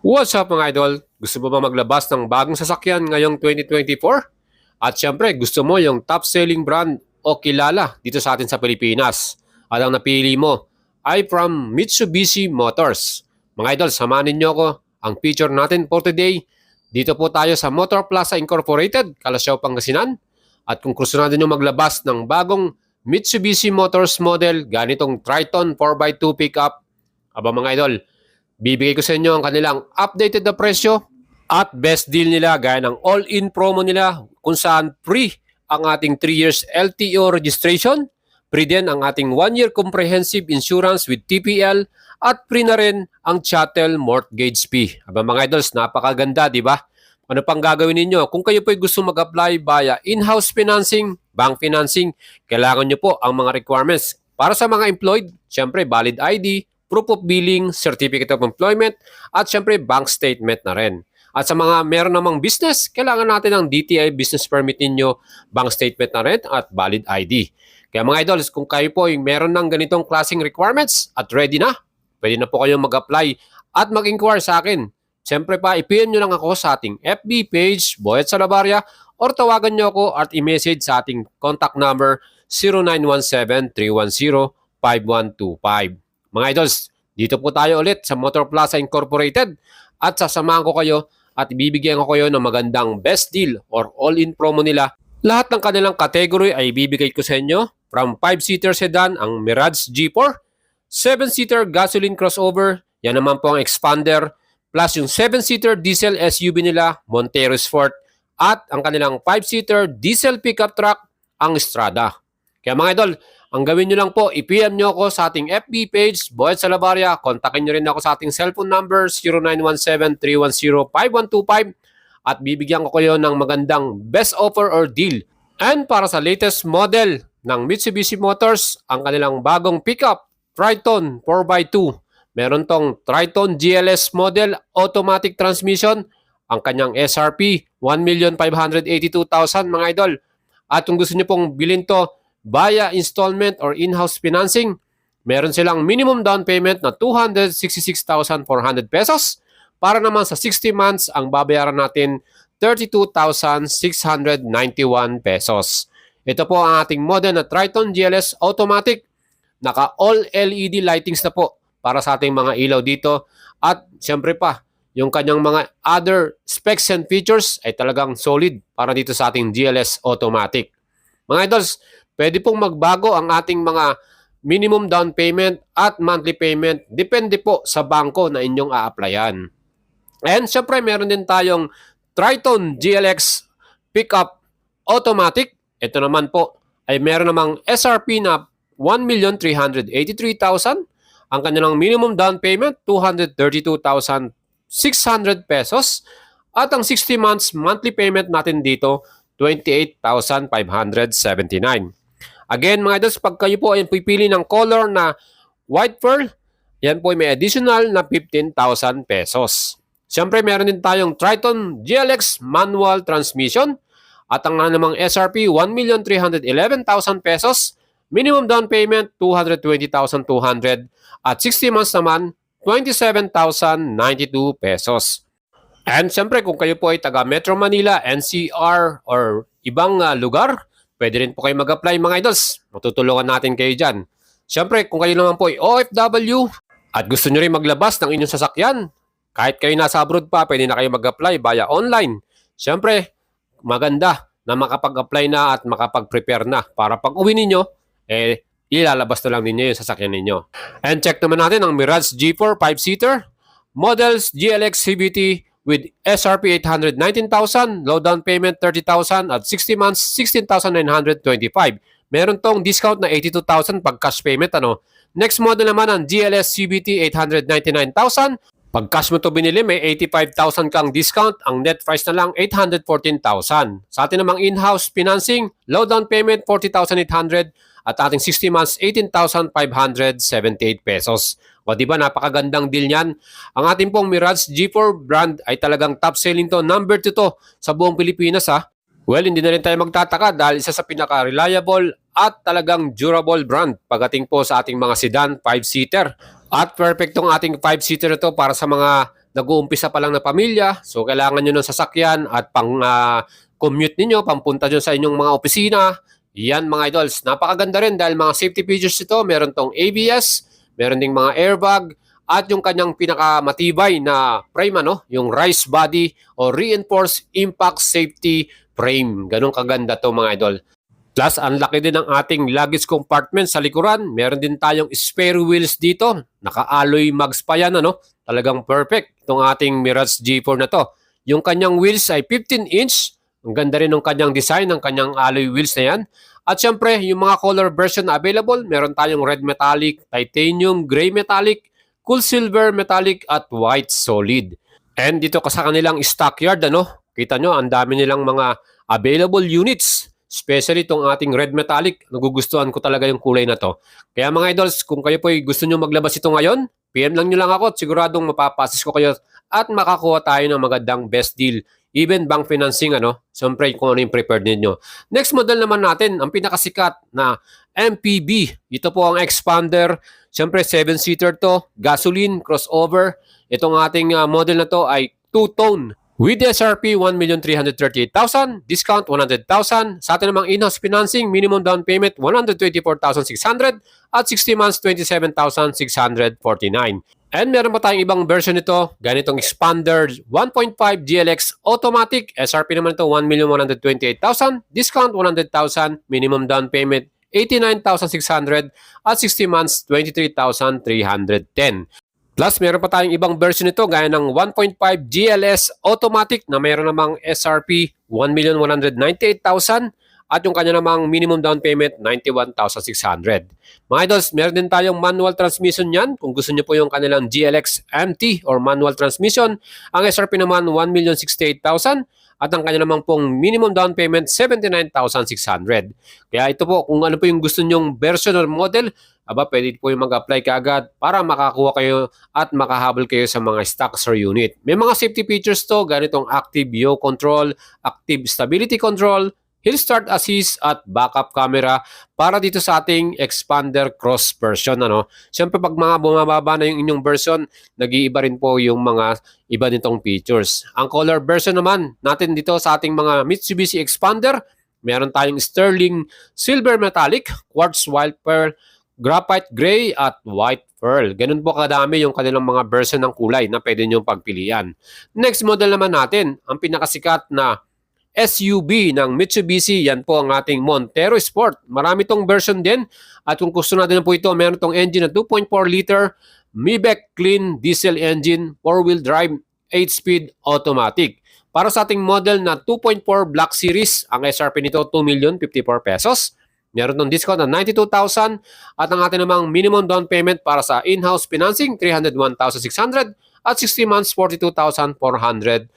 What's up mga idol? Gusto mo ba maglabas ng bagong sasakyan ngayong 2024? At syempre, gusto mo yung top-selling brand o kilala dito sa atin sa Pilipinas. At ang napili mo ay from Mitsubishi Motors. Mga idol, samahan ninyo ako. Ang feature natin for today, dito po tayo sa Motor Plaza Incorporated, Calasiao, Pangasinan. At kung gusto natin yung maglabas ng bagong Mitsubishi Motors model, ganitong Triton 4x2 pickup, aba mga idol, bibigay ko sa inyo ang kanilang updated na presyo at best deal nila gaya ng all-in promo nila kung saan free ang ating 3 years LTO registration, free din ang ating 1-year comprehensive insurance with TPL at free na rin ang chattel mortgage fee. Aba mga idols, napakaganda, di ba? Ano pang gagawin ninyo? Kung kayo po ay gusto mag-apply via in-house financing, bank financing, kailangan nyo po ang mga requirements. Para sa mga employed, syempre valid ID, proof of billing, certificate of employment, at syempre bank statement na rin. At sa mga meron namang business, kailangan natin ng DTI business permit ninyo, bank statement na rin, at valid ID. Kaya mga idols, kung kayo po ay meron ng ganitong klaseng requirements at ready na, pwede na po kayong mag-apply at mag-inquire sa akin. Siyempre pa, i-PM nyo lang ako sa ating FB page, Boyet Salabarria, or tawagan nyo ako at i-message sa ating contact number 0917-310-5125. Mga idols, dito po tayo ulit sa Motor Plaza Incorporated at sasamahan ko kayo at ibibigyan ko kayo ng magandang best deal or all-in promo nila. Lahat ng kanilang category ay ibibigay ko sa inyo from 5-seater sedan ang Mirage G4, 7-seater gasoline crossover, yan naman po ang Expander, plus yung 7-seater diesel SUV nila, Montero Sport, at ang kanilang 5-seater diesel pickup truck, ang Strada. Kaya mga idol, ang gawin nyo lang po, i-PM nyo ako sa ating FB page, Boyet Salabarria. Kontakin nyo rin ako sa ating cellphone number, 0917-310-5125, at bibigyan ko kayo ng magandang best offer or deal. And para sa latest model ng Mitsubishi Motors, ang kanilang bagong pickup, Triton 4x2. Meron tong Triton GLS model, automatic transmission. Ang kanyang SRP, 1,582,000 mga idol. At kung gusto nyo pong bilhin to via installment or in-house financing, meron silang minimum down payment na 266,400 pesos. Para naman sa 60 months, ang babayaran natin 32,691 pesos. Ito po ang ating model na Triton GLS Automatic. Naka all LED lightings na po para sa ating mga ilaw dito. At siyempre pa, yung kanyang mga other specs and features ay talagang solid para dito sa ating GLS Automatic. Mga idols, pwede pong magbago ang ating mga minimum down payment at monthly payment. Depende po sa bangko na inyong a-applyan. And syempre, meron din tayong Triton GLX Pickup Automatic. Ito naman po ay meron namang SRP na 1,383,000. Ang kanilang minimum down payment, 232,600 pesos. At ang 60 months monthly payment natin dito, 28,579. Again mga idols, pag kayo po ay pipili ng color na white pearl, yan po ay may additional na 15,000 pesos. Siyempre meron din tayong Triton GLX manual transmission at ang namang SRP 1,311,000 pesos. Minimum down payment 220,200 at 60 months naman 27,092 pesos. And siyempre kung kayo po ay taga Metro Manila, NCR or ibang lugar, pwede rin po kayo mag-apply mga idols. Matutulungan natin kayo dyan. Siyempre kung kayo naman po ay OFW at gusto nyo rin maglabas ng inyong sasakyan, kahit kayo nasa abroad pa, pwede na kayo mag-apply via online. Siyempre, maganda na makapag-apply na at makapag-prepare na para pag uwi ninyo, ilalabas na lang ninyo yung sasakyan ninyo. And check naman natin ang Mirage G4 5-seater, models GLX CVT with SRP 819,000, low down payment 30,000 at 60 months 16,925. Meron tong discount na 82,000 pag cash payment. Next model naman ang GLS CVT 899,000. Pag cash mo to binili, may 85,000 kang discount. Ang net price na lang, 814,000. Sa atin namang in-house financing, low down payment, 40,800 at ating 60 months, 18,578 pesos. O diba, napakagandang deal niyan. Ang ating pong Mirage G4 brand ay talagang top selling to. Number 2 to sa buong Pilipinas ha. Well, hindi na rin tayo magtataka dahil isa sa pinaka-reliable at talagang durable brand pagdating po sa ating mga sedan 5-seater. At perfect tong ating 5-seater ito para sa mga nag-uumpisa pa lang na pamilya, so kailangan nyo ng sasakyan at pang commute ninyo, pampunta dyan sa inyong mga opisina. Yan mga idols, napakaganda rin dahil mga safety features ito, meron tong ABS, meron ding mga airbag, at yung kanyang pinakamatibay na frame, yung rise body o reinforced impact safety frame. Ganun kaganda to mga idol. Plus, ang laki din ng ating luggage compartment sa likuran. Meron din tayong spare wheels dito. Naka-alloy mags pa yan, Talagang perfect itong ating Mirage G4 na to. Yung kanyang wheels ay 15-inch. Ang ganda rin ng kanyang design, ng kanyang alloy wheels na yan. At syempre, yung mga color version na available, meron tayong red metallic, titanium, gray metallic, cool silver metallic, at white solid. And dito ka sa kanilang stockyard, kita nyo, ang dami nilang mga available units. Especially itong ating red metallic, nagugustuhan ko talaga yung kulay na to. Kaya mga idols, kung kayo po ay gusto nyo maglabas ito ngayon, PM lang nyo lang ako at siguradong mapapasis ko kayo at makakuha tayo ng magandang best deal. Even bank financing, siyempre kung ano yung prepared ninyo. Next model naman natin, ang pinakasikat na MPV. Ito po ang expander. Siyempre 7-seater to, gasoline, crossover. Itong ating model na to ay two-tone. With SRP 1,338,000, discount 100,000. Sa atin namang in-house financing, minimum down payment 124,600 at 60 months 27,649. And meron pa tayong ibang version nito, ganitong expander 1.5 GLX automatic. SRP naman ito 1,128,000, discount 100,000, minimum down payment 89,600 at 60 months 23,310. Plus, meron pa tayong ibang version nito gaya ng 1.5 GLS automatic na meron namang SRP 1,198,000 at yung kanya namang minimum down payment 91,600. Mga idols, meron din tayong manual transmission yan. Kung gusto nyo po yung kanilang GLX MT or manual transmission, ang SRP naman 1,068,000 at ang kanya namang pong minimum down payment 79,600. Kaya ito po, kung ano po yung gusto nyong version or model, pwede po yung mag-apply kaagad para makakuha kayo at makahabol kayo sa mga stocks or unit. May mga safety features to, ganitong active yaw control, active stability control, hill start assist at backup camera para dito sa ating expander cross version. Siyempre pag mga bumababa na yung inyong version, nag-iiba rin po yung mga iba nitong features. Ang color version naman natin dito sa ating mga Mitsubishi Expander, meron tayong sterling silver metallic, quartz white pearl, graphite gray at white pearl. Ganun po kadami yung kanilang mga version ng kulay na pwede nyo pagpilian. Next model naman natin, ang pinakasikat na SUV ng Mitsubishi, yan po ang ating Montero Sport. Marami tong version din at kung gusto natin po ito, meron tong engine na 2.4 liter MIBEC clean diesel engine, 4-wheel drive, 8-speed automatic. Para sa ating model na 2.4 Black Series, ang SRP nito 2,054,000 pesos. Meron ng discount na 92,000 at ang ating namang minimum down payment para sa in-house financing 301,600 at 60 months 42,445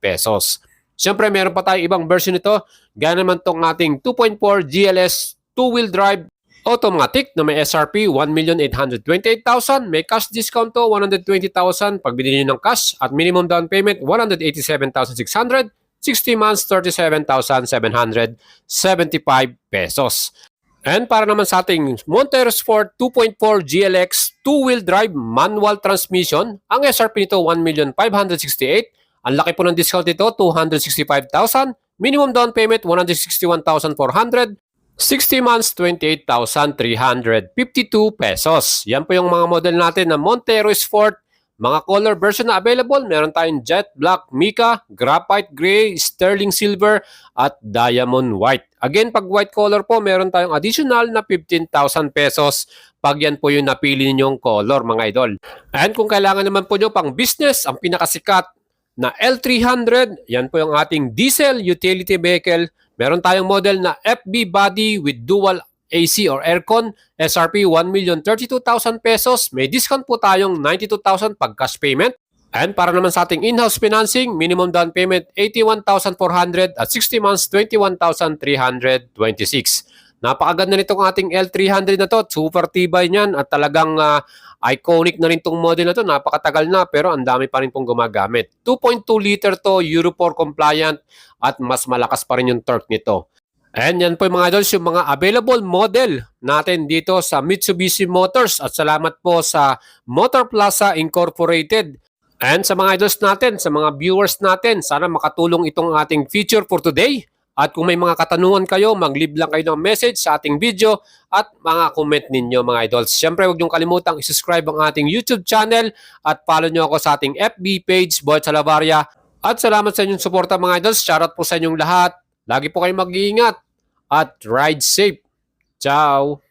pesos. Siyempre meron pa tayong ibang version nito, gaya naman tong ating 2.4 GLS 2-wheel drive automatic na may SRP 1,828,000, may cash discount to 120,000 pag binili nyo ng cash at minimum down payment 187,600, 60 months, 37,775 pesos. And para naman sa ating Montero Sport 2.4 GLX 2-wheel drive manual transmission, ang SRP nito 1,568,000. Ang laki po ng discount nito, 265,000. Minimum down payment 161,400. 60 months, 28,352 pesos. Yan po yung mga model natin na Montero Sport. Mga color version na available, meron tayong jet black, mica, graphite gray, sterling silver, at diamond white. Again, pag white color po, meron tayong additional na 15,000 pesos pag yan po yung napili ninyong color, mga idol. And kung kailangan naman po nyo pang business, ang pinakasikat na L300, yan po yung ating diesel utility vehicle. Meron tayong model na FB body with dual AC or aircon, SRP 1,032,000 pesos. May discount po tayong 92,000 pag cash payment. And para naman sa ating in-house financing, minimum down payment 81,400 at 60 months 21,326. Napakaganda nitong ating L300 na to. Super tibay niyan at talagang iconic na rin tong model na to. Napakatagal na pero ang dami pa rin pong gumagamit. 2.2 liter to, Euro 4 compliant at mas malakas pa rin yung torque nito. And yan po yung mga idols, yung mga available model natin dito sa Mitsubishi Motors. At salamat po sa Motor Plaza Incorporated. And sa mga idols natin, sa mga viewers natin, sana makatulong itong ating feature for today. At kung may mga katanungan kayo, mag-leave lang kayo ng message sa ating video at mga comment ninyo mga idols. Siyempre, huwag niyong kalimutang i-subscribe ang ating YouTube channel at follow niyo ako sa ating FB page, Boy Salavarria. At salamat sa inyong suporta mga idols. Shoutout po sa inyong lahat. Lagi po kayong mag-iingat at ride safe. Ciao!